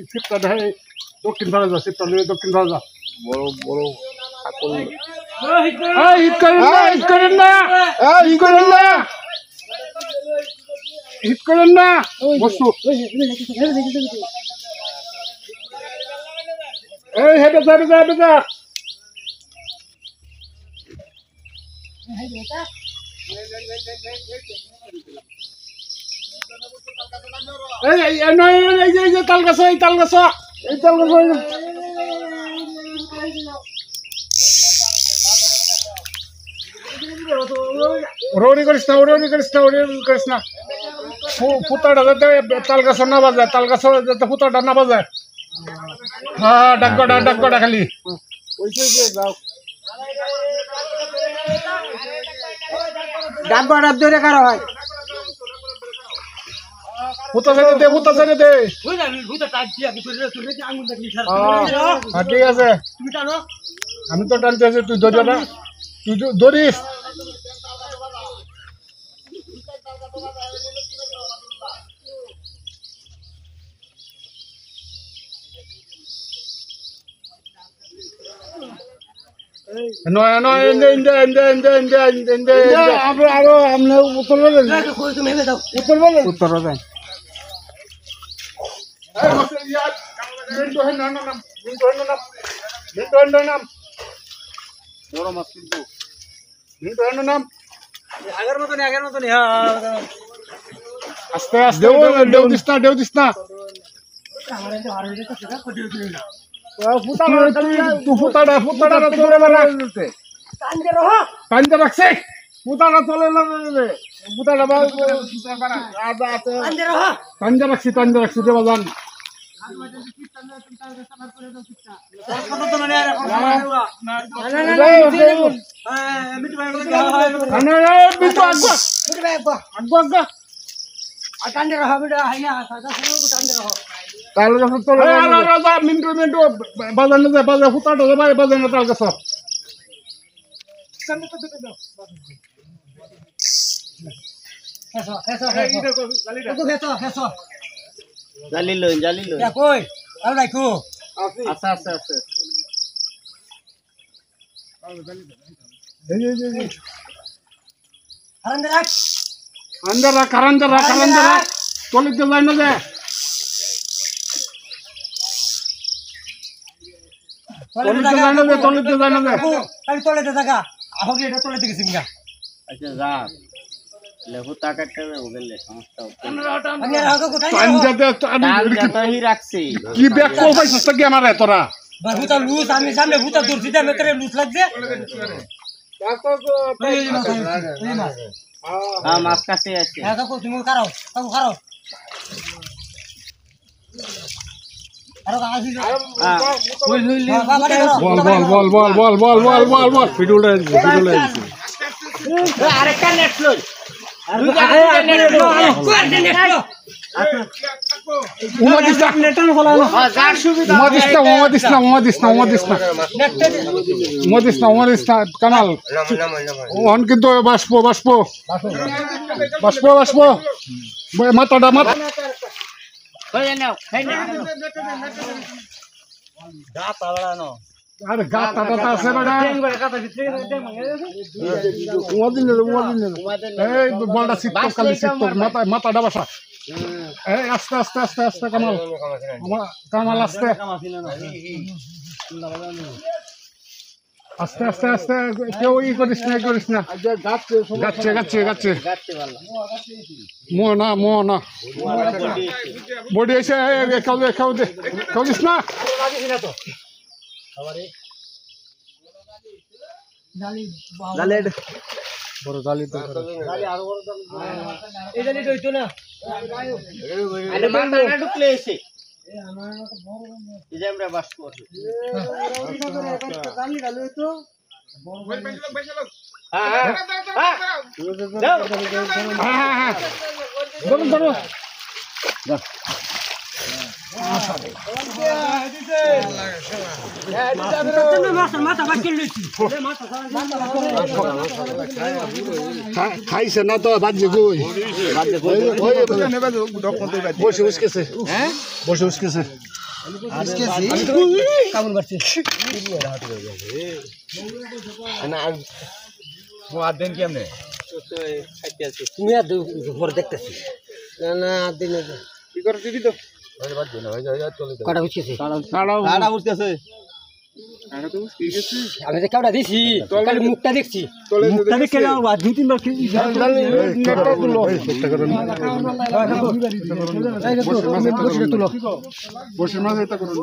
শিবটা দেখে দক্ষিণ ভারত যা শিবটা নিয়ে দক্ষিণ ভারত যা বড় বড় ঠাকুর হিট করেন না হিট করেন না হিট করেন না হিট করেন না বস্তু এই হেঁটে যা হেঁটে যা হেঁটে যা এই যে তাল গাছ এই তাল গাছ এই তাল গাছ ওরৌরি করিস না ওরৌরি করিস না ওরৌরি করিস না ফুটাটা যাতে তাল গাছ না বাজায় তাল গাছ যাতে ফুটাটা না বাজায় হ্যাঁ ডাকগড়া খালি ডাকগড়া ধরে কারা হয় ফুটা ছেড়ে দে ফুটা ছেড়ে দে ঠিক আছে আমি তো টানতে আছি তুই ধরিও না তুই ধরিস নয় নয় আরো আমরা উত্তর উত্তর যায় আস্তে আস্তে ডেউ দিস না ফুটাটা টানতে রাখছে ফুটাটা চলে ফুটাটা টানতে রাখছি দেবা যান মিন্টু মিন্টু বাজার না যায় বাজার ফুটাটা বাজার না তাল গাছ তলিতে যায় না যায় তলিতে যায় না যায় তলেতে থাকা আহকে এটা তলেতে গেছি না আচ্ছা যা লেবু টাকাটা ওগেলে সমস্যা আমি আর আগে কোথায় আমি রাখছি কি ব্যাক কল পাইছস কি আমারে তোরা ভূতা লুজ আমি সামনে ভূতা দূরছি দে মেতরে লুজ লাগছে হ্যাঁ মাছ কাছে আছে হ্যাঁ কাকু তুমি খারাও আরো কাছে বল ভিডিওটা আরেকটা নেট ফ্লোর কামাল কিন্তু বাসপো মাথাটা মাথা আরে গাতা টাতা আছে বেটা এই বলটা সিটক খালি সিটক মাথাটা বাসা এই আস্তে কামাল আস্তে কেউ করিস না গাচ্ছে মোনা বডি এসে খাও দিস না বড় জালি তো এই জালি হইতো না আরে মাথাটা ঢুকলে এসে এই যে আমরা বাস করছি জালি ডালে হইতো হ্যাঁ ধরো মাথা বাকি লইছি খাইছে না তো বাজে কই বসে উসকেছে হ্যাঁ বসে উসকেছে কামড় মারছে তুমি আর ঘর দেখতেছি না দিন কি করে দিবি তো কটা উঠছে কাটা উঠতেছে আমি তো কেউটা দিছি খালি মুখটা দেখছি তলে মুখটা দেখে দুই তিনবার বসে মাছ এটা করুন